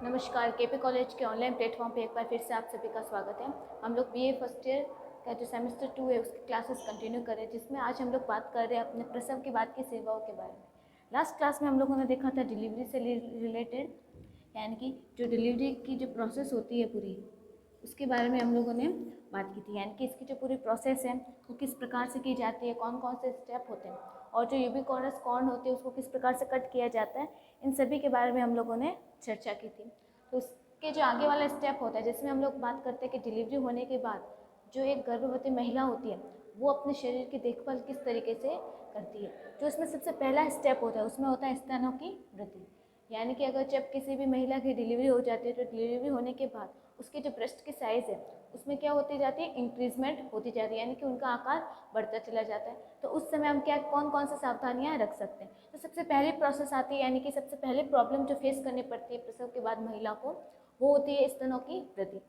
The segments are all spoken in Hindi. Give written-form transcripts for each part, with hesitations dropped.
नमस्कार, केपी कॉलेज के ऑनलाइन प्लेटफॉर्म पे एक बार फिर से आप सभी का स्वागत है। हम लोग बीए फर्स्ट ईयर का जो सेमेस्टर 2 है उसकी क्लासेस कंटिन्यू कर रहे हैं, जिसमें आज हम लोग बात कर रहे हैं अपने प्रसव के बाद की सेवाओं के बारे में। लास्ट क्लास में हम लोगों ने देखा था डिलीवरी से रिलेटेड, यानी कि जो डिलीवरी की जो प्रोसेस होती है पूरी, उसके बारे में हम लोगों ने बात की थी। यानी कि इसकी जो पूरी प्रोसेस है वो किस प्रकार से की जाती है, कौन कौन से स्टेप होते हैं, और जो यूबिक्वोटस कॉर्न होती है उसको किस प्रकार से कट किया जाता है, इन सभी के बारे में हम लोगों ने चर्चा की थी। तो उसके जो आगे वाला स्टेप होता है जिसमें हम लोग बात करते हैं कि डिलीवरी होने के बाद जो एक गर्भवती महिला होती है वो अपने शरीर की देखभाल किस तरीके से करती है। जो उसमें सबसे पहला स्टेप होता है उसमें होता है स्तनों की वृद्धि। यानी कि अगर जब किसी भी महिला की डिलीवरी हो जाती है तो डिलीवरी होने के बाद उसके जो ब्रेस्ट की साइज़ है उसमें क्या होती जाती है, इंक्रीजमेंट होती जाती है, यानी कि उनका आकार बढ़ता चला जाता है। तो उस समय हम क्या कौन कौन सी सावधानियां रख सकते हैं। तो सबसे पहली प्रोसेस आती है, यानी कि सबसे पहले प्रॉब्लम जो फेस करनी पड़ती है प्रसव के बाद महिला को, वो होती है स्तनों की वृद्धि।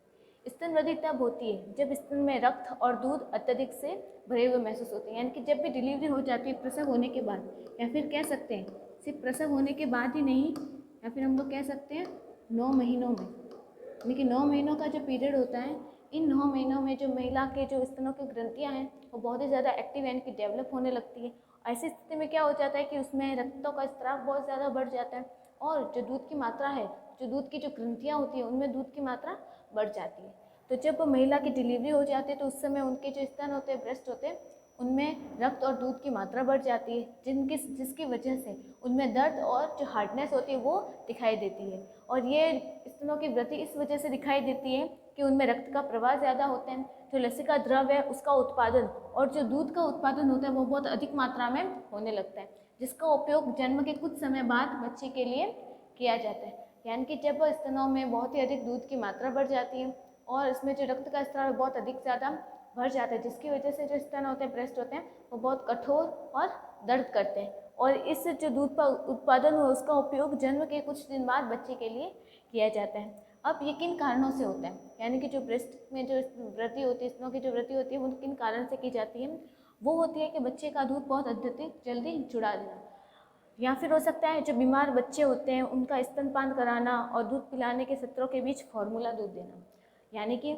स्तन वृद्धि तब होती है जब स्तन में रक्त और दूध अत्यधिक से भरे हुए महसूस होते हैं। यानी कि जब भी डिलीवरी हो जाती है प्रसव होने के बाद, या फिर कह सकते हैं सिर्फ प्रसव होने के बाद ही नहीं, या फिर हम लोग कह सकते हैं 9 महीनों में, यानी कि 9 महीनों का जो पीरियड होता है, इन 9 महीनों में जो महिला के जो स्तनों की ग्रंथियाँ हैं वो बहुत ही ज़्यादा एक्टिव यानी कि डेवलप होने लगती है। ऐसी स्थिति में क्या हो जाता है कि उसमें रक्तों का स्त्राव बहुत ज़्यादा बढ़ जाता है, और जो दूध की मात्रा है, जो दूध की जो ग्रंथियाँ होती है उनमें दूध की मात्रा बढ़ जाती है। तो जब महिला की डिलीवरी हो जाती है तो उस समय उनके जो स्तन होते हैं, ब्रेस्ट होते हैं, उनमें रक्त और दूध की मात्रा बढ़ जाती है, जिसकी वजह से उनमें दर्द और जो हार्डनेस होती है वो दिखाई देती है। और ये स्तनों की वृद्धि इस वजह से दिखाई देती है कि उनमें रक्त का प्रवाह ज़्यादा होता है, जो लसिका द्रव है उसका उत्पादन और जो दूध का उत्पादन होता है वो बहुत अधिक मात्रा में होने लगता है, जिसका उपयोग जन्म के कुछ समय बाद बच्चे के लिए किया जाता है। यानी कि जब स्तनों में बहुत ही अधिक दूध की मात्रा बढ़ जाती है और इसमें जो रक्त का स्त्राव बहुत अधिक ज़्यादा बढ़ जाता है, जिसकी वजह से जो स्तन होते हैं, ब्रेस्ट होते हैं, वो बहुत कठोर और दर्द करते हैं, और इस जो दूध का उत्पादन हो उसका उपयोग जन्म के कुछ दिन बाद बच्चे के लिए किया जाता है। अब ये किन कारणों से होता है, यानी कि जो ब्रेस्ट में जो वृद्धि होती है, स्तनों की जो वृद्धि होती है वो किन कारण से की जाती है, वो होती है कि बच्चे का दूध बहुत अत्यधिक जल्दी जुड़ा देना, या फिर हो सकता है जो बीमार बच्चे होते हैं उनका स्तनपान कराना और दूध पिलाने के सत्रों के बीच फार्मूला दूध देना। यानी कि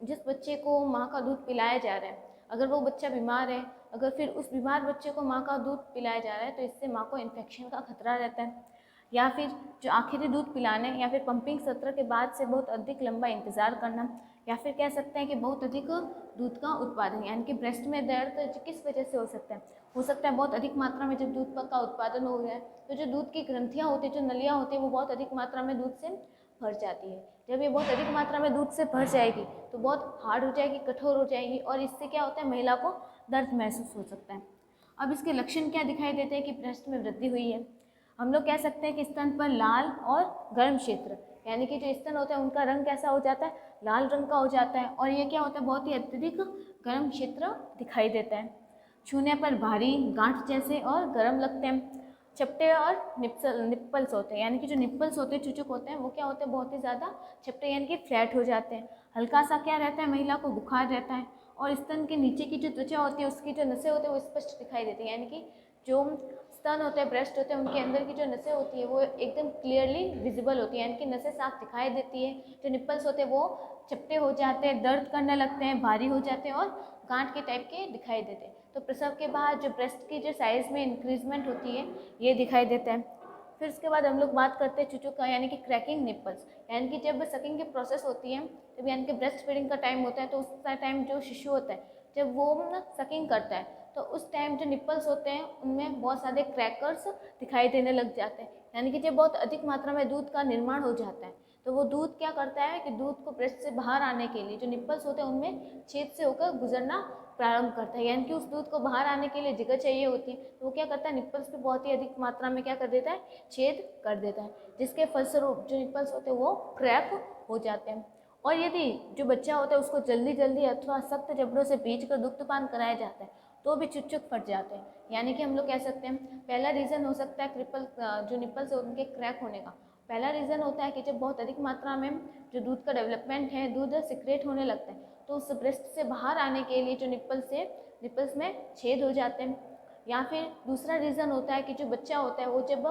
जिस बच्चे को माँ का दूध पिलाया जा रहा है, अगर वो बच्चा बीमार है, अगर फिर उस बीमार बच्चे को माँ का दूध पिलाया जा रहा है तो इससे माँ को इन्फेक्शन का खतरा रहता है। या फिर जो आखिरी दूध पिलाने या फिर पंपिंग सत्र के बाद से बहुत अधिक लंबा इंतज़ार करना, या फिर कह सकते हैं कि बहुत अधिक दूध का उत्पादन, यानी कि ब्रेस्ट में दर्द किस वजह से हो सकता है बहुत अधिक मात्रा में जब दूध का उत्पादन हो गया है तो जो दूध की ग्रंथियाँ होती है, जो नलियाँ होती है, वो बहुत अधिक मात्रा में दूध से भर जाती है। जब ये बहुत अधिक मात्रा में दूध से भर जाएगी तो बहुत हार्ड हो जाएगी, कठोर हो जाएगी, और इससे क्या होता है, महिला को दर्द महसूस हो सकता है। अब इसके लक्षण क्या दिखाई देते हैं कि ब्रेस्ट में वृद्धि हुई है। हम लोग कह सकते हैं कि स्तन पर लाल और गर्म क्षेत्र, यानी कि जो स्तन होता है उनका रंग कैसा हो जाता है, लाल रंग का हो जाता है, और ये क्या होता है, बहुत ही अत्यधिक गर्म क्षेत्र दिखाई देता है। छूने पर भारी गांठ जैसे और गर्म लगते हैं। चपटे और निप्पल्स होते हैं, यानी कि जो निप्पल्स होते हैं, चुचुक होते हैं, वो क्या होते हैं, बहुत ही ज़्यादा चपटे यानी कि फ्लैट हो जाते हैं। हल्का सा क्या रहता है, महिला को बुखार रहता है, और स्तन के नीचे की जो त्वचा होती है उसकी जो नसें होती है वो स्पष्ट दिखाई देती है। यानी कि जो स्तन होते हैं, ब्रेस्ट होते हैं, उनके अंदर की जो नसें होती है वो एकदम क्लियरली विजिबल होती है, यानी कि नसें साफ दिखाई देती है। जो निप्पल्स होते हैं वो चपटे हो जाते हैं, दर्द करने लगते हैं, भारी हो जाते हैं और गांठ के टाइप के दिखाई देते हैं। तो प्रसव के बाद जो ब्रेस्ट की जो साइज़ में इंक्रीजमेंट होती है ये दिखाई देता है। फिर उसके बाद हम लोग बात करते हैं चुचुक का, यानी कि क्रैकिंग निप्पल्स, यानी कि जब सकिंग की प्रोसेस होती है, जब यानी कि ब्रेस्ट फीडिंग का टाइम होता है, तो उस टाइम जो शिशु होता है जब वो सकिंग करता है तो उस टाइम जो निप्पल्स होते हैं उनमें बहुत सारे क्रैकर्स दिखाई देने लग जाते हैं। यानी कि जब बहुत अधिक मात्रा में दूध का निर्माण हो जाता है तो वो दूध क्या करता है कि दूध को ब्रेस्ट से बाहर आने के लिए जो निप्पल्स होते हैं उनमें छेद से होकर गुजरना प्रारंभ करता है। यानी कि उस दूध को बाहर आने के लिए जगह चाहिए होती है, तो वो क्या करता है, निप्पल्स पे बहुत ही अधिक मात्रा में क्या कर देता है, छेद कर देता है, जिसके फलस्वरूप जो निप्पल्स होते हैं वो क्रैक हो जाते हैं। और यदि जो बच्चा होता है उसको जल्दी जल्दी अथवा सख्त जबड़ों से भींच कर दुग्धपान कराया जाता है तो भी चुचुक फट जाते हैं। यानी कि हम लोग कह सकते हैं पहला रीज़न हो सकता है जो निप्पल्स है उनके क्रैक होने का। पहला रीज़न होता है कि जब बहुत अधिक मात्रा में जो दूध का डेवलपमेंट है, दूध सिक्रेट होने लगता है, तो उस ब्रेस्ट से बाहर आने के लिए जो निप्पल्स में छेद हो जाते हैं। या फिर दूसरा रीज़न होता है कि जो बच्चा होता है वो जब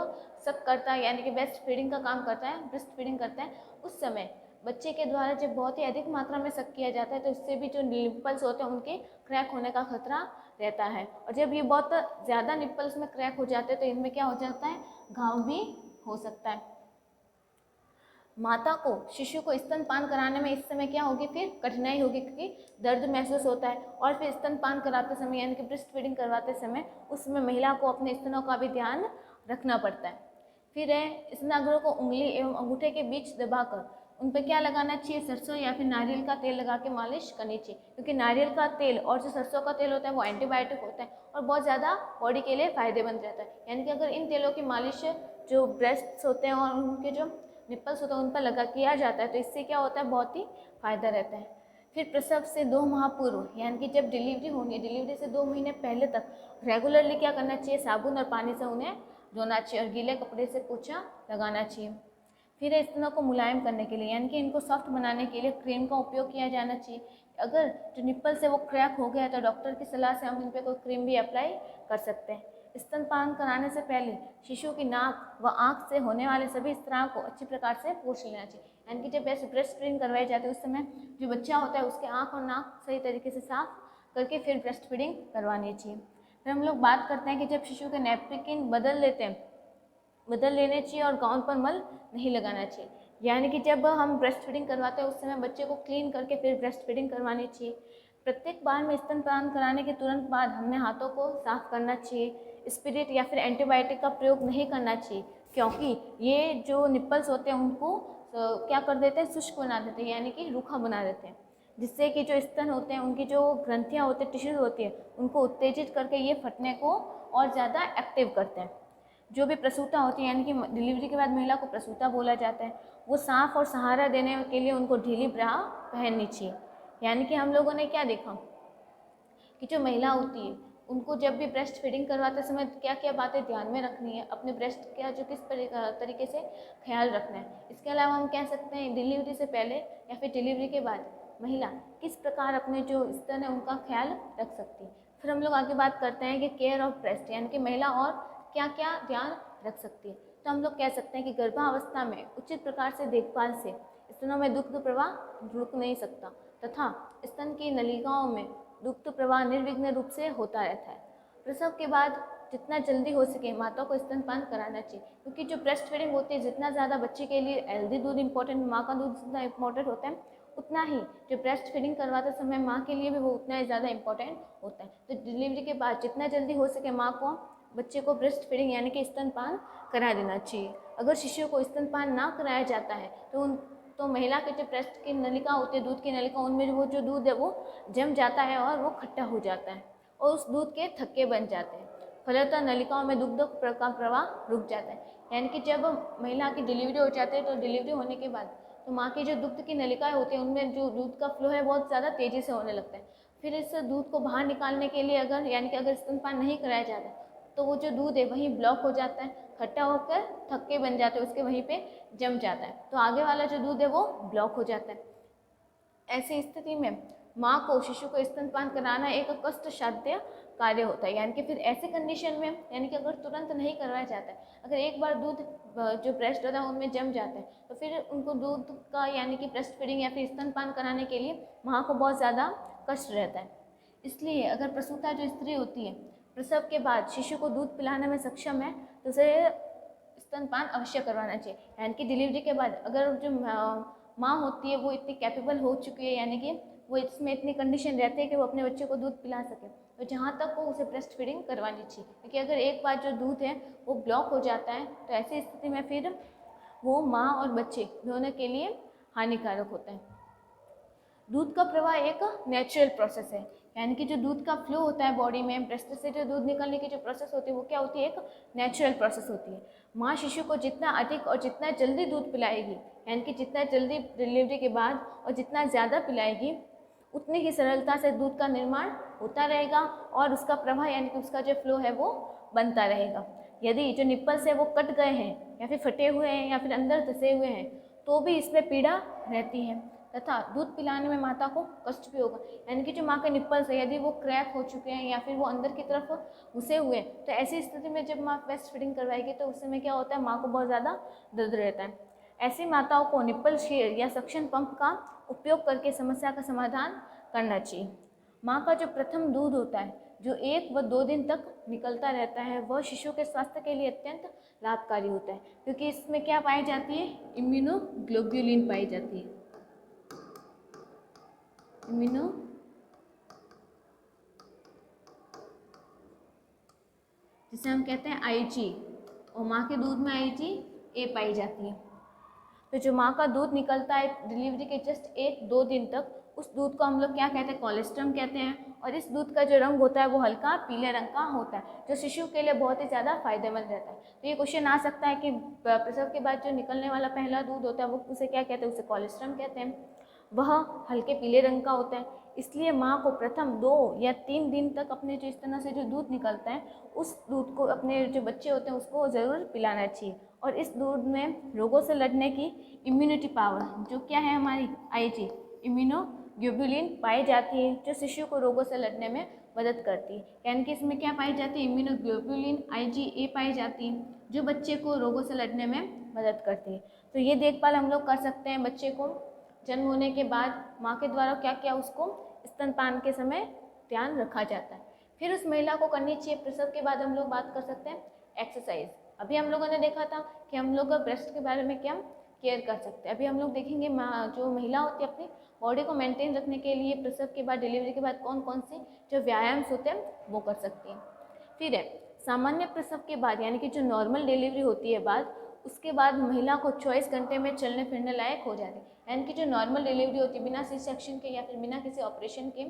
सक करता है यानी कि ब्रेस्ट फीडिंग का काम करता है, ब्रेस्ट फीडिंग करता है, उस समय बच्चे के द्वारा जब बहुत ही अधिक मात्रा में सक किया जाता है तो इससे भी जो निप्पल्स होते हैं उनके क्रैक होने का खतरा रहता है। और जब ये बहुत ज़्यादा निप्पल्स में क्रैक हो जाते हैं तो इनमें क्या हो जाता है, घाव भी हो सकता है। माता को शिशु को स्तनपान कराने में इस समय क्या होगी, फिर कठिनाई होगी क्योंकि दर्द महसूस होता है। और फिर स्तनपान कराते समय यानी कि ब्रेस्ट फीडिंग करवाते समय उस समय महिला को अपने स्तनों का भी ध्यान रखना पड़ता है। फिर है स्तनाग्रों को उंगली एवं अंगूठे के बीच दबाकर उन पर क्या लगाना चाहिए, सरसों या फिर नारियल का तेल लगा के मालिश करनी चाहिए, क्योंकि नारियल का तेल और जो सरसों का तेल होता है वो एंटीबायोटिक होता है और बहुत ज़्यादा बॉडी के लिए फ़ायदेमंद रहता है। यानी कि अगर इन तेलों की मालिश जो ब्रेस्ट्स होते हैं और उनके जो निप्पल्स होता है उन पर लगा किया जाता है तो इससे क्या होता है, बहुत ही फ़ायदा रहता है। फिर प्रसव से 2 माह पूर्व यानी कि जब डिलीवरी होनी है, डिलीवरी से 2 महीने पहले तक रेगुलरली क्या करना चाहिए, साबुन और पानी से उन्हें धोना चाहिए और गीले कपड़े से पोछा लगाना चाहिए। फिर स्तनों को मुलायम करने के लिए यानी कि इनको सॉफ्ट बनाने के लिए क्रीम का उपयोग किया जाना चाहिए। अगर जो निप्पल से वो क्रैक हो गया तो डॉक्टर की सलाह से हम इन पर कोई क्रीम भी अप्लाई कर सकते हैं। स्तनपान कराने से पहले शिशु की नाक व आँख से होने वाले सभी स्राव को अच्छी प्रकार से पोंछ लेना चाहिए। यानी कि जब ऐसे ब्रेस्ट फीडिंग करवाई जाती है उस समय जो बच्चा होता है उसके आँख और नाक सही तरीके से साफ करके फिर ब्रेस्ट फीडिंग करवानी चाहिए। फिर हम लोग बात करते हैं कि जब शिशु के नैपकिन बदल लेने चाहिए और गाउन पर मल नहीं लगाना चाहिए। यानी कि जब हम ब्रेस्ट फीडिंग करवाते हैं उस समय बच्चे को क्लीन करके फिर ब्रेस्ट फीडिंग करवानी चाहिए। प्रत्येक बार में स्तनपान कराने के तुरंत बाद हमने हाथों को साफ करना चाहिए। स्पिरिट या फिर एंटीबायोटिक का प्रयोग नहीं करना चाहिए क्योंकि ये जो निप्पल्स होते हैं उनको क्या कर देते हैं, शुष्क बना देते हैं यानी कि रूखा बना देते हैं, जिससे कि जो स्तन होते हैं उनकी जो ग्रंथियाँ होती हैं, टिश्यूज होती है, उनको उत्तेजित करके ये फटने को और ज़्यादा एक्टिव करते हैं। जो भी प्रसूता होती है यानी कि डिलीवरी के बाद महिला को प्रसूता बोला जाता है, वो साफ और सहारा देने के लिए उनको ढीली ब्रा पहननी चाहिए। यानी कि हम लोगों ने क्या देखा कि जो महिला होती है उनको जब भी ब्रेस्ट फीडिंग करवाते समय क्या क्या बातें ध्यान में रखनी है, अपने ब्रेस्ट का जो किस तरीके से ख्याल रखना है। इसके अलावा हम कह सकते हैं डिलीवरी से पहले या फिर डिलीवरी के बाद महिला किस प्रकार अपने जो स्तन है उनका ख्याल रख सकती है। फिर हम लोग आगे बात करते हैं कि केयर ऑफ ब्रेस्ट यानी कि महिला और क्या क्या ध्यान रख सकती है। तो हम लोग कह सकते हैं कि गर्भावस्था में उचित प्रकार से देखभाल से स्तनों में दुग्ध प्रवाह रुक नहीं सकता तथा स्तन की नलिकाओं में दुग्ध प्रवाह निर्विघ्न रूप से होता रहता है। प्रसव के बाद जितना जल्दी हो सके माता को स्तनपान कराना चाहिए, क्योंकि जो ब्रेस्ट फीडिंग होती है जितना ज़्यादा बच्चे के लिए हेल्दी दूध इंपॉर्टेंट, माँ का दूध जितना इंपॉर्टेंट होता है उतना ही जो ब्रेस्ट फीडिंग करवाते समय माँ के लिए भी वो उतना ही ज़्यादा इंपॉर्टेंट होता है। तो डिलीवरी के बाद जितना जल्दी हो सके माँ को बच्चे को ब्रेस्ट फीडिंग यानी कि स्तनपान करा देना चाहिए। अगर शिशु को स्तनपान ना कराया जाता है तो महिला के जो ब्रेस्ट की नलिका होती है, दूध की नलिका, उनमें वो जो दूध है वो जम जाता है और वो खट्टा हो जाता है और उस दूध के थक्के बन जाते हैं। फलतः नलिकाओं में दुग्ध का प्रवाह रुक जाता है। यानी कि जब महिला की डिलीवरी हो जाती है तो डिलीवरी होने के बाद तो माँ की जो दुग्ध की नलिकाएं होती हैं उनमें जो दूध का फ्लो है बहुत ज़्यादा तेज़ी से होने लगता है। फिर इस दूध को बाहर निकालने के लिए अगर यानी कि अगर स्तनपान नहीं कराया जाता तो वो जो दूध है वहीं ब्लॉक हो जाता है, खट्टा होकर थक्के बन जाते हैं, उसके वहीं पे जम जाता है, तो आगे वाला जो दूध है वो ब्लॉक हो जाता है। ऐसी स्थिति में माँ को शिशु को स्तनपान कराना एक कष्टसाध्य कार्य होता है। यानी कि फिर ऐसे कंडीशन में यानी कि अगर तुरंत नहीं करवाया जाता है, अगर एक बार दूध जो ब्रेस्ट होता है उनमें जम जाता है तो फिर उनको दूध का यानी कि ब्रेस्ट फीडिंग या फिर स्तनपान कराने के लिए माँ को बहुत ज़्यादा कष्ट रहता है। इसलिए अगर प्रसूता जो स्त्री होती है प्रसव के बाद शिशु को दूध पिलाने में सक्षम है तो उसे स्तनपान अवश्य करवाना चाहिए। यानी कि डिलीवरी के बाद अगर जो माँ होती है वो इतनी कैपेबल हो चुकी है यानी कि वो इसमें इतनी कंडीशन रहती है कि वो अपने बच्चे को दूध पिला सके तो जहाँ तक हो उसे ब्रेस्ट फीडिंग करवानी चाहिए, क्योंकि अगर एक बार जो दूध है वो ब्लॉक हो जाता है तो ऐसी स्थिति में फिर वो माँ और बच्चे दोनों के लिए हानिकारक होता है। दूध का प्रवाह एक नेचुरल प्रोसेस है, यानी कि जो दूध का फ्लो होता है बॉडी में ब्रेस्ट से जो दूध निकलने की जो प्रोसेस होती है वो क्या होती है, एक नेचुरल प्रोसेस होती है। माँ शिशु को जितना अधिक और जितना जल्दी दूध पिलाएगी यानी कि जितना जल्दी डिलीवरी के बाद और जितना ज़्यादा पिलाएगी उतनी ही सरलता से दूध का निर्माण होता रहेगा और उसका प्रवाह यानी कि उसका जो फ्लो है वो बनता रहेगा। यदि जो निप्पल्स है वो कट गए हैं या फिर फटे हुए हैं या फिर अंदर धसे हुए हैं तो भी इसमें पीड़ा रहती है तथा दूध पिलाने में माता को कष्ट भी होगा, यानी कि जो माँ के निप्पल्स है यदि वो क्रैक हो चुके हैं या फिर वो अंदर की तरफ घुसे हुए हैं, तो ऐसी स्थिति में जब माँ ब्रेस्ट फीडिंग करवाएगी तो उस समय क्या होता है, माँ को बहुत ज़्यादा दर्द रहता है। ऐसी माताओं को निप्पल शेयर या सक्शन पंप का उपयोग करके समस्या का समाधान करना चाहिए। माँ का जो प्रथम दूध होता है जो 1 व 2 दिन तक निकलता रहता है, वह शिशु के स्वास्थ्य के लिए अत्यंत लाभकारी होता है, क्योंकि इसमें क्या पाई जाती है, इम्यूनोग्लोब्युलिन पाई जाती है, जिसे हम कहते हैं IG, और माँ के दूध में IgA पाई जाती है। तो जो माँ का दूध निकलता है डिलीवरी के जस्ट 1-2 दिन तक, उस दूध को हम लोग क्या कहते हैं, कोलेस्ट्रम कहते हैं। और इस दूध का जो रंग होता है वो हल्का पीले रंग का होता है, जो शिशु के लिए बहुत ही ज़्यादा फायदेमंद रहता है। तो ये क्वेश्चन आ सकता है कि प्रसव के बाद जो निकलने वाला पहला दूध होता है वो उसे क्या कहते हैं, उसे कोलेस्ट्रम कहते हैं। वह हल्के पीले रंग का होता है, इसलिए माँ को प्रथम 2 या 3 दिन तक अपने जो इस तरह से जो दूध निकलता है उस दूध को अपने जो बच्चे होते हैं उसको ज़रूर पिलाना चाहिए। और इस दूध में रोगों से लड़ने की इम्यूनिटी पावर जो क्या है हमारी IG, इम्यूनोग्लोब्युलिन पाई जाती है, जो शिशु को रोगों से लड़ने में मदद करती है। यानी कि इसमें क्या पाई जाती है, इम्यूनोग्लोब्युलिन IgA पाई जाती है, जो बच्चे को रोगों से लड़ने में मदद करती है। तो ये देखभाल हम लोग कर सकते हैं बच्चे को जन्म होने के बाद माँ के द्वारा क्या क्या उसको स्तनपान के समय ध्यान रखा जाता है। फिर उस महिला को करनी चाहिए प्रसव के बाद, हम लोग बात कर सकते हैं एक्सरसाइज। अभी हम लोगों ने देखा था कि हम लोग ब्रेस्ट के बारे में क्या केयर कर सकते हैं। अभी हम लोग देखेंगे जो महिला होती है अपनी बॉडी को मेंटेन रखने के लिए प्रसव के बाद, डिलीवरी के बाद कौन कौन से जो व्यायाम होते हैं वो कर सकती हैं। फिर है सामान्य प्रसव के बाद, यानी कि जो नॉर्मल डिलीवरी होती है बाद, उसके बाद महिला को 24 घंटे में चलने फिरने लायक हो जाती है। यानी कि जो नॉर्मल डिलीवरी होती है बिना सी सेक्शन के या फिर बिना किसी ऑपरेशन के,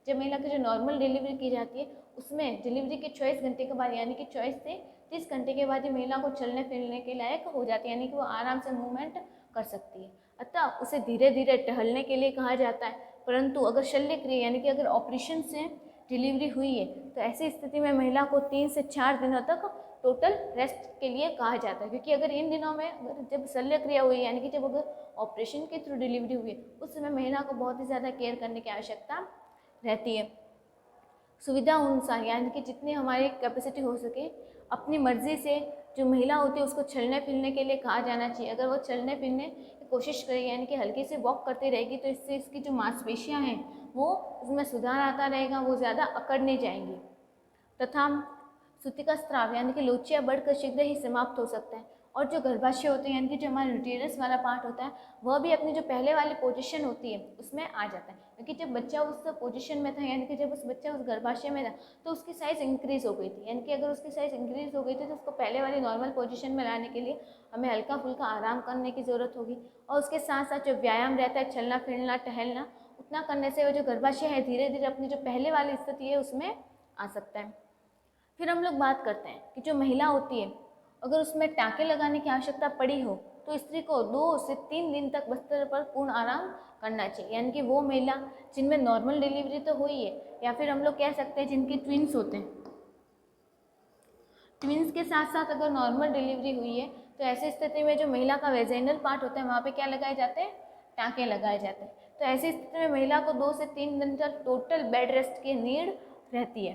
जब महिला की जो नॉर्मल डिलीवरी की जाती है उसमें डिलीवरी के 24 घंटे के बाद, यानी कि 24 से 30 घंटे के बाद ही महिला को चलने फिरने के लायक हो जाती है, यानी कि वो आराम से मूवमेंट कर सकती है। अतः उसे धीरे धीरे टहलने के लिए कहा जाता है। परंतु अगर शल्य क्रिया यानी कि अगर ऑपरेशन से डिलीवरी हुई है तो ऐसी स्थिति में महिला को 3 से 4 दिनों तक टोटल रेस्ट के लिए कहा जाता है, क्योंकि अगर इन दिनों में जब शल्य क्रिया हुई यानी कि जब अगर ऑपरेशन के थ्रू डिलीवरी हुई है उस समय महिला को बहुत ही ज़्यादा केयर करने की आवश्यकता रहती है। सुविधा अनुसार यानी कि जितनी हमारी कैपेसिटी हो सके अपनी मर्जी से जो महिला होती है उसको चलने फिरने के लिए कहा जाना चाहिए। अगर वो चलने फिरने की कोशिश करेगी यानी कि हल्की से वॉक करती रहेगी तो इससे इसकी जो मांसपेशियां हैं वो उसमें सुधार आता रहेगा, वो ज़्यादा अकड़ नहीं जाएंगी। तथा सूतिका स्राव यानी कि लोचिया बढ़कर शीघ्र ही समाप्त हो सकता है। और जो गर्भाशय होते हैं यानी कि जो हमारा यूटेरस वाला पार्ट होता है वह भी अपनी जो पहले वाली पोजीशन होती है उसमें आ जाता है, क्योंकि जब बच्चा उस पोजीशन में था यानी कि जब उस बच्चा उस गर्भाशय में था तो उसकी साइज़ इंक्रीज़ हो गई थी। यानी कि अगर उसकी साइज़ इंक्रीज़ हो गई थी तो उसको पहले वाली नॉर्मल पोजीशन में लाने के लिए हमें हल्का फुल्का आराम करने की ज़रूरत होगी। और उसके साथ साथ जो व्यायाम रहता है चलना फिरना टहलना, उतना करने से वो जो गर्भाशय है धीरे धीरे अपनी जो पहले वाली स्थिति है उसमें आ सकता है। फिर हम लोग बात करते हैं कि जो महिला होती है अगर उसमें टाँके लगाने की आवश्यकता पड़ी हो तो स्त्री को 2 से 3 दिन तक बिस्तर पर पूर्ण आराम करना चाहिए। यानी कि वो महिला जिनमें नॉर्मल डिलीवरी तो हुई है या फिर हम लोग कह सकते हैं जिनके ट्विंस होते हैं, ट्विंस के साथ साथ अगर नॉर्मल डिलीवरी हुई है तो ऐसी स्थिति में जो महिला का वेजाइनल पार्ट होता है वहाँ पे क्या लगाए जाते हैं, टाँके लगाए जाते हैं। तो ऐसी स्थिति में महिला को 2 से 3 दिन तक टोटल बेड रेस्ट की नीड रहती है,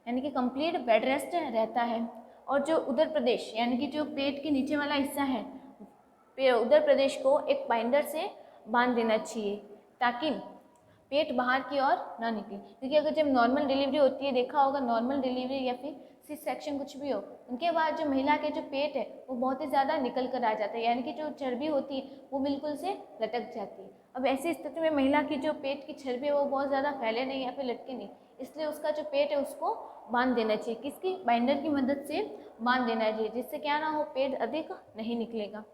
यानी कि कंप्लीट बेड रेस्ट रहता है। और जो उदर प्रदेश यानी कि जो पेट के नीचे वाला हिस्सा है उदर प्रदेश को एक बाइंडर से बांध देना चाहिए ताकि पेट बाहर की ओर ना निकले। क्योंकि अगर जब नॉर्मल डिलीवरी होती है, देखा होगा नॉर्मल डिलीवरी या फिर सी सेक्शन कुछ भी हो, उनके बाद जो महिला के जो पेट है वो बहुत ही ज़्यादा निकल कर आ जाता है, यानी कि जो चर्बी होती है वो बिल्कुल से लटक जाती है। अब ऐसी स्थिति में महिला की जो पेट की चर्बी है वो बहुत ज़्यादा फैले नहीं या फिर लटके नहीं, इसलिए उसका जो पेट है उसको बांध देना चाहिए, किसकी, बाइंडर की मदद से बांध देना चाहिए, जिससे क्या ना हो पेट अधिक नहीं निकलेगा।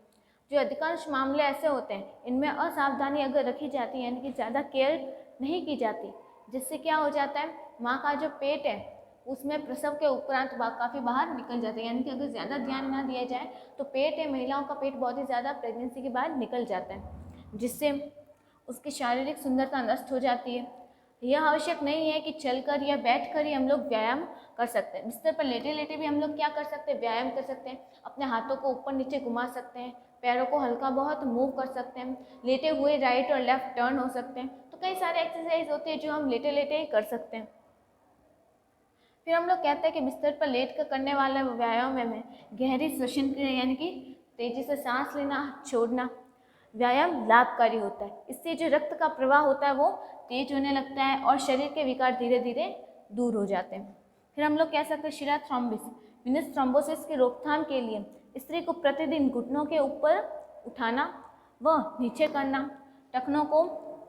जो अधिकांश मामले ऐसे होते हैं इनमें असावधानी अगर रखी जाती है यानी कि ज़्यादा केयर नहीं की जाती, जिससे क्या हो जाता है माँ का जो पेट है उसमें प्रसव के उपरांत काफ़ी बाहर निकल जाता है। यानी कि अगर ज़्यादा ध्यान ना दिया जाए तो पेट है, महिलाओं का पेट बहुत ही ज़्यादा प्रेगनेंसी के बाद निकल जाता है, जिससे उसकी शारीरिक सुंदरता नष्ट हो जाती है। यह आवश्यक नहीं है कि चलकर या बैठकर ही हम लोग व्यायाम कर सकते हैं। बिस्तर पर लेटे लेटे भी हम लोग क्या कर सकते हैं, व्यायाम कर सकते हैं। अपने हाथों को ऊपर नीचे घुमा सकते हैं, पैरों को हल्का बहुत मूव कर सकते हैं, लेटे हुए राइट और लेफ्ट टर्न हो सकते हैं। तो कई सारे एक्सरसाइज होते हैं जो हम लेटे लेटे ही कर सकते हैं। फिर हम लोग कहते हैं कि बिस्तर पर लेट कर करने वाला व्यायाम में गहरी श्वसन क्रिया यानी कि तेजी से सांस लेना छोड़ना व्यायाम लाभकारी होता है। इससे जो रक्त का प्रवाह होता है वो तेज होने लगता है और शरीर के विकार धीरे धीरे दूर हो जाते हैं। फिर हम लोग कह सकते हैं शिरा थ्रोम्बिस विनस थ्रोम्बोसिस की रोकथाम के लिए स्त्री को प्रतिदिन घुटनों के ऊपर उठाना व नीचे करना, टखनों को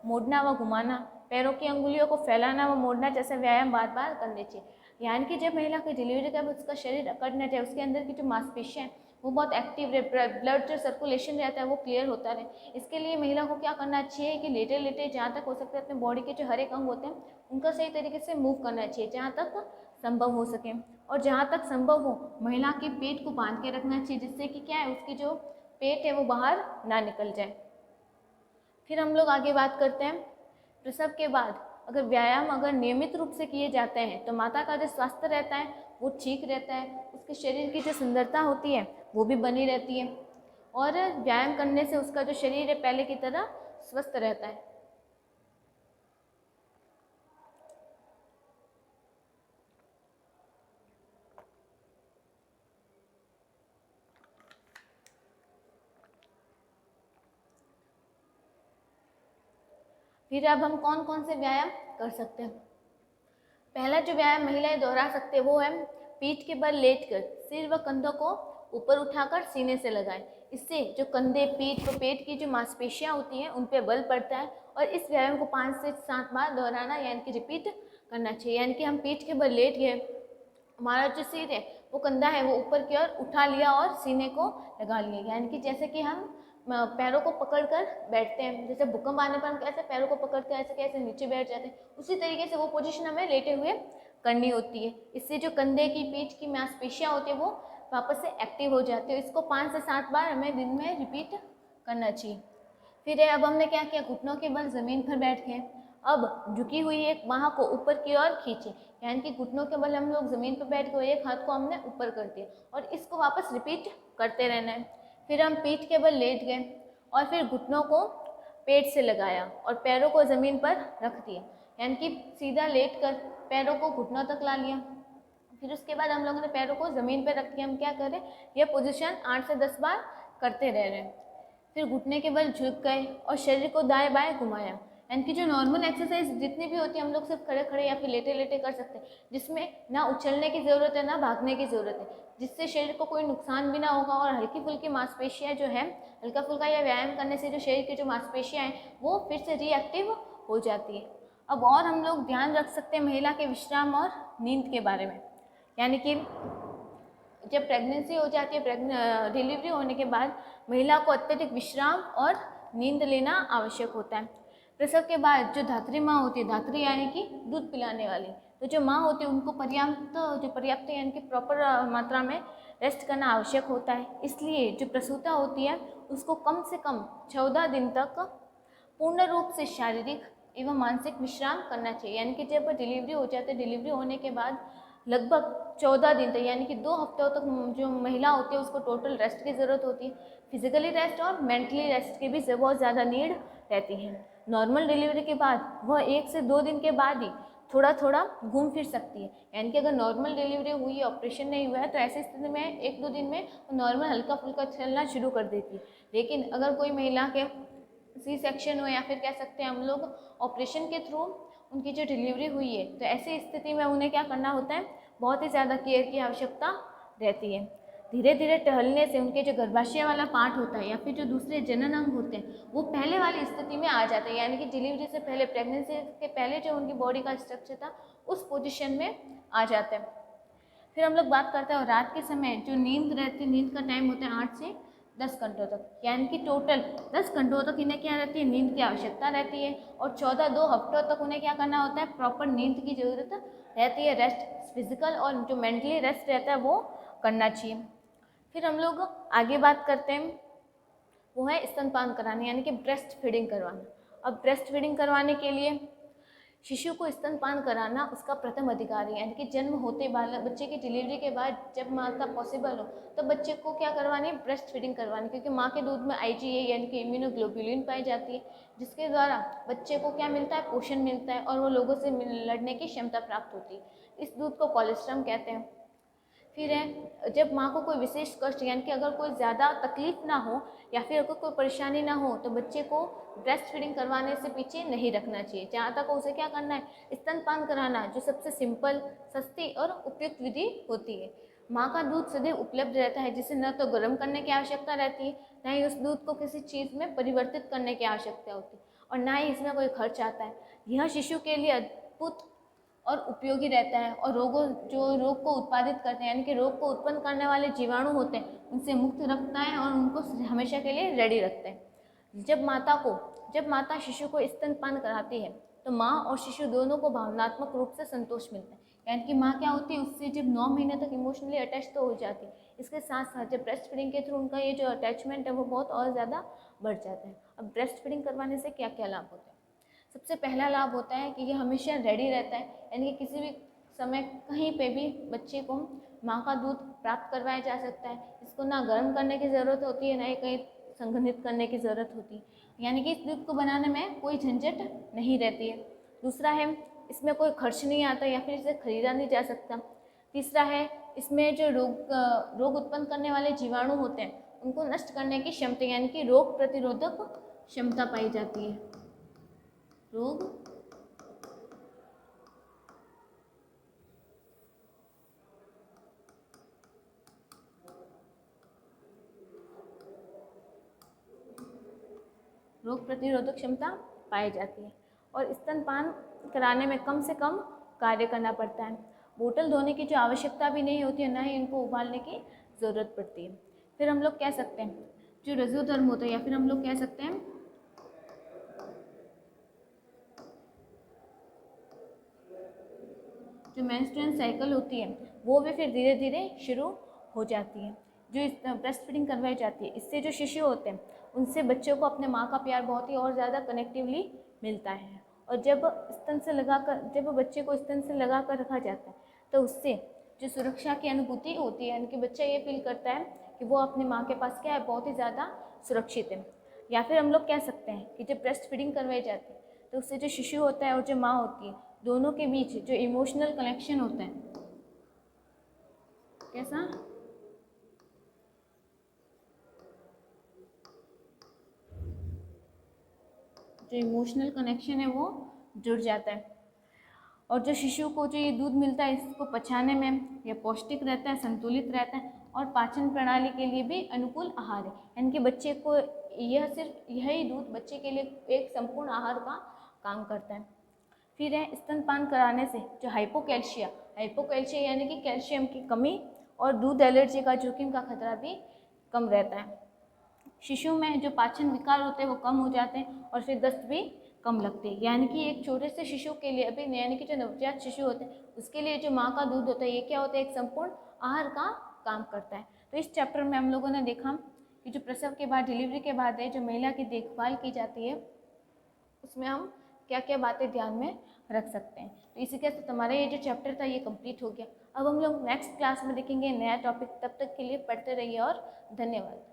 मोड़ना व घुमाना, पैरों की अंगुलियों को फैलाना व मोड़ना जैसे व्यायाम बार बार करने चाहिए। यानी कि जब महिला की डिलीवरी का उसका शरीर अकड़ना चाहिए, उसके अंदर की जो मांसपेशियाँ हैं वो बहुत एक्टिव रहे, ब्लड जो सर्कुलेशन रहता है वो क्लियर होता रहे। इसके लिए महिला को क्या करना चाहिए कि लेटे लेटे जहाँ तक हो सकता है अपने बॉडी के जो हर एक अंग होते हैं उनका सही तरीके से मूव करना चाहिए जहाँ तक संभव हो सके, और जहाँ तक संभव हो महिला के पेट को बांध के रखना चाहिए, जिससे कि क्या है उसकी जो पेट है वो बाहर ना निकल जाए। फिर हम लोग आगे बात करते हैं प्रसव के बाद अगर व्यायाम अगर नियमित रूप से किए जाते हैं तो माता का जो स्वास्थ्य रहता है वो ठीक रहता है, उसके शरीर की जो सुंदरता होती है वो भी बनी रहती है और व्यायाम करने से उसका जो शरीर है पहले की तरह स्वस्थ रहता है। फिर अब हम कौन कौन से व्यायाम कर सकते हैं। पहला जो व्यायाम महिलाएं दोहरा सकते हैं वो है पीठ के बल लेटकर सिर व कंधों को ऊपर उठाकर सीने से लगाएं। इससे जो कंधे, पीठ व पेट की जो मांसपेशियां होती हैं उन पे बल पड़ता है और इस व्यायाम को 5 से 7 बार दोहराना यानी कि रिपीट करना चाहिए। यानी कि हम पीठ के बल लेट गए, हमारा जो सिर है वो कंधा है वो ऊपर की ओर उठा लिया और सीने को लगा लिया। यानी कि जैसे कि हम पैरों को पकड़कर बैठते हैं, जैसे भूकंप आने पर हम कैसे पैरों को पकड़कर ऐसे कैसे नीचे बैठ जाते हैं, उसी तरीके से वो पोजीशन हमें लेटे हुए करनी होती है। इससे जो कंधे की, पीठ की मांसपेशियां होती है वो वापस से एक्टिव हो जाती है। इसको 5 से 7 बार हमें दिन में रिपीट करना चाहिए। फिर अब हमने क्या किया, घुटनों के बल ज़मीन पर बैठ गए। अब झुकी हुई एक बाह को ऊपर की ओर खींचे, यानी कि घुटनों के बल हम लोग ज़मीन पर बैठ गए, एक हाथ को हमने ऊपर कर दिया और इसको वापस रिपीट करते रहना है। फिर हम पीठ के बल लेट गए और फिर घुटनों को पेट से लगाया और पैरों को ज़मीन पर रख दिया, यानी कि सीधा लेट कर पैरों को घुटनों तक ला लिया। फिर उसके बाद हम लोगों ने पैरों को ज़मीन पर रख के हम क्या करें, यह पोजीशन 8 से 10 बार करते रह रहे हैं। फिर घुटने के बल झुक गए और शरीर को दाएं बाएं घुमाया, यानी कि जो नॉर्मल एक्सरसाइज जितनी भी होती है हम लोग सिर्फ खड़े खड़े या फिर लेटे लेटे कर सकते हैं, जिसमें ना उछलने की ज़रूरत है ना भागने की ज़रूरत है, जिससे शरीर को कोई नुकसान भी ना होगा और हल्की फुल्की मांसपेशियाँ जो है, हल्का फुल्का या व्यायाम करने से जो शरीर की जो मांसपेशियाँ हैं वो फिर से रीएक्टिव हो जाती है। अब और हम लोग ध्यान रख सकते हैं महिला के विश्राम और नींद के बारे में, यानी कि जब प्रेगनेंसी हो जाती है, डिलीवरी होने के बाद महिला को अत्यधिक विश्राम और नींद लेना आवश्यक होता है। प्रसव के बाद जो धात्री माँ होती है, धात्री यानी कि दूध पिलाने वाली, तो जो माँ होती है उनको पर्याप्त यानी कि प्रॉपर मात्रा में रेस्ट करना आवश्यक होता है। इसलिए जो प्रसूता होती है उसको कम से कम 14 दिन तक पूर्ण रूप से शारीरिक एवं मानसिक विश्राम करना चाहिए। यानी कि जब डिलीवरी हो जाती है, डिलीवरी होने के बाद लगभग 14 दिन तक यानी कि 2 हफ्तों तक जो महिला होती है उसको टोटल रेस्ट की ज़रूरत होती है। फिजिकली रेस्ट और मेंटली रेस्ट की भी बहुत ज़्यादा नीड रहती है। नॉर्मल डिलीवरी के बाद वह 1 से 2 दिन के बाद ही थोड़ा थोड़ा घूम फिर सकती है। यानी कि अगर नॉर्मल डिलीवरी हुई है, ऑपरेशन नहीं हुआ है, तो ऐसी स्थिति में 1-2 दिन में नॉर्मल हल्का फुल्का चलना शुरू कर देती है। लेकिन अगर कोई महिला के सी सेक्शन हो या फिर कह सकते हैं हम लोग ऑपरेशन के थ्रू उनकी जो डिलीवरी हुई है, तो ऐसी स्थिति में उन्हें क्या करना होता है, बहुत ही ज़्यादा केयर की आवश्यकता रहती है। धीरे धीरे टहलने से उनके जो गर्भाशय वाला पार्ट होता है या फिर जो दूसरे जनन अंग होते हैं वो पहले वाली स्थिति में आ जाते हैं, यानी कि डिलीवरी से पहले, प्रेगनेंसी के पहले जो उनकी बॉडी का स्ट्रक्चर था उस पोजिशन में आ जाते हैं। फिर हम लोग बात करते हैं रात के समय जो नींद रहती है, नींद का टाइम होता है 8 से 10 घंटों तक, यानी कि टोटल 10 घंटों तक इन्हें क्या रहती है, नींद की आवश्यकता रहती है और 2 हफ्तों तक उन्हें क्या करना होता है, प्रॉपर नींद की ज़रूरत रहती है। रेस्ट फिजिकल और जो मेंटली रेस्ट रहता है वो करना चाहिए। फिर हम लोग आगे बात करते हैं वो है स्तनपान कराना, यानी कि ब्रेस्ट फीडिंग करवाना। अब ब्रेस्ट फीडिंग करवाने के लिए शिशु को स्तनपान कराना उसका प्रथम अधिकार है, यानी कि जन्म होते बच्चे की डिलीवरी के बाद जब माँ का पॉसिबल हो तो बच्चे को क्या करवानी है, ब्रेस्ट फीडिंग करवानी, क्योंकि माँ के दूध में IgA यानी कि इम्यूनोग्लोबुलिन पाई जाती है, जिसके द्वारा बच्चे को क्या मिलता है, पोषण मिलता है और वो लोगों से लड़ने की क्षमता प्राप्त होती है। इस दूध को कोलेस्ट्रम कहते हैं। फिर है जब माँ को कोई विशेष कष्ट यानी कि अगर कोई ज़्यादा तकलीफ ना हो या फिर अगर कोई परेशानी ना हो तो बच्चे को ब्रेस्ट फीडिंग करवाने से पीछे नहीं रखना चाहिए। जहाँ तक उसे क्या करना है, स्तनपान कराना, जो सबसे सिंपल, सस्ती और उपयुक्त विधि होती है। माँ का दूध सदैव उपलब्ध रहता है, जिसे न तो गर्म करने की आवश्यकता रहती है, न ही उस दूध को किसी चीज़ में परिवर्तित करने की आवश्यकता होती है और ना ही इसमें कोई खर्च आता है। यह शिशु के लिए अद्भुत और उपयोगी रहता है और रोग को उत्पादित करते हैं, यानी कि रोग को उत्पन्न करने वाले जीवाणु होते हैं उनसे मुक्त रखता है और उनको हमेशा के लिए रेडी रखते हैं। जब माता शिशु को स्तनपान कराती है तो माँ और शिशु दोनों को भावनात्मक रूप से संतोष मिलता है, यानी कि माँ क्या होती है, उससे जब 9 महीने तक इमोशनली अटैच तो हो जाती है, इसके साथ साथ जब ब्रेस्ट फीडिंग के थ्रू उनका ये जो अटैचमेंट है वो बहुत और ज़्यादा बढ़ जाता है। अब ब्रेस्ट फीडिंग करवाने से क्या क्या लाभ होते हैं? सबसे पहला लाभ होता है कि ये हमेशा रेडी रहता है, यानी कि किसी भी समय कहीं पे भी बच्चे को माँ का दूध प्राप्त करवाया जा सकता है। इसको ना गर्म करने की ज़रूरत होती है, ना ही कहीं संघनित करने की ज़रूरत होती है, यानी कि इस दूध को बनाने में कोई झंझट नहीं रहती है। दूसरा है, इसमें कोई खर्च नहीं आता या फिर इसे खरीदा नहीं जा सकता। तीसरा है, इसमें जो रोग उत्पन्न करने वाले जीवाणु होते हैं उनको नष्ट करने की क्षमता, यानी कि रोग प्रतिरोधक क्षमता पाई जाती है। रोग प्रतिरोधक क्षमता पाई जाती है और स्तनपान कराने में कम से कम कार्य करना पड़ता है। बोतल धोने की जो आवश्यकता भी नहीं होती है, ना ही इनको उबालने की ज़रूरत पड़ती है। फिर हम लोग कह सकते हैं जो रजोधर्म होता है, या फिर हम लोग कह सकते हैं जो मेंस्ट्रुअल साइकिल होती है वो भी फिर धीरे धीरे शुरू हो जाती है। जो ब्रेस्ट फीडिंग करवाई जाती है, इससे जो शिशु होते हैं उनसे बच्चों को अपने माँ का प्यार बहुत ही और ज़्यादा कनेक्टिवली मिलता है। और जब बच्चे को स्तन से लगा कर रखा जाता है तो उससे जो सुरक्षा की अनुभूति होती है, यानी कि बच्चा ये फील करता है कि वो अपने माँ के पास क्या है, बहुत ही ज़्यादा सुरक्षित है। या फिर हम लोग कह सकते हैं कि जब ब्रेस्ट फीडिंग करवाई जाती है तो उससे जो शिशु होता है और जो माँ होती है, दोनों के बीच जो इमोशनल कनेक्शन होता है, कैसा, जो इमोशनल कनेक्शन है वो जुड़ जाता है और जो शिशु को जो ये दूध मिलता है इसको पचाने में यह पौष्टिक रहता है, संतुलित रहता है और पाचन प्रणाली के लिए भी अनुकूल आहार है, यानी कि बच्चे को यही दूध बच्चे के लिए एक संपूर्ण आहार का काम करता है। फिर है स्तनपान कराने से जो हाइपोकैल्शिया यानी कि कैल्शियम की कमी और दूध एलर्जी का जोखिम का खतरा भी कम रहता है। शिशु में जो पाचन विकार होते हैं वो कम हो जाते हैं और फिर दस्त भी कम लगते हैं, यानी कि एक छोटे से शिशु के लिए यानी कि जो नवजात शिशु होते हैं उसके लिए जो माँ का दूध होता है ये क्या होता है, एक संपूर्ण आहार का काम करता है। तो इस चैप्टर में हम लोगों ने देखा कि जो प्रसव के बाद, डिलीवरी के बाद है जो महिला की देखभाल की जाती है उसमें हम क्या क्या बातें ध्यान में रख सकते हैं। तो इसी के साथ हमारा ये जो चैप्टर था ये कंप्लीट हो गया। अब हम लोग नेक्स्ट क्लास में देखेंगे नया टॉपिक। तब तक के लिए पढ़ते रहिए और धन्यवाद।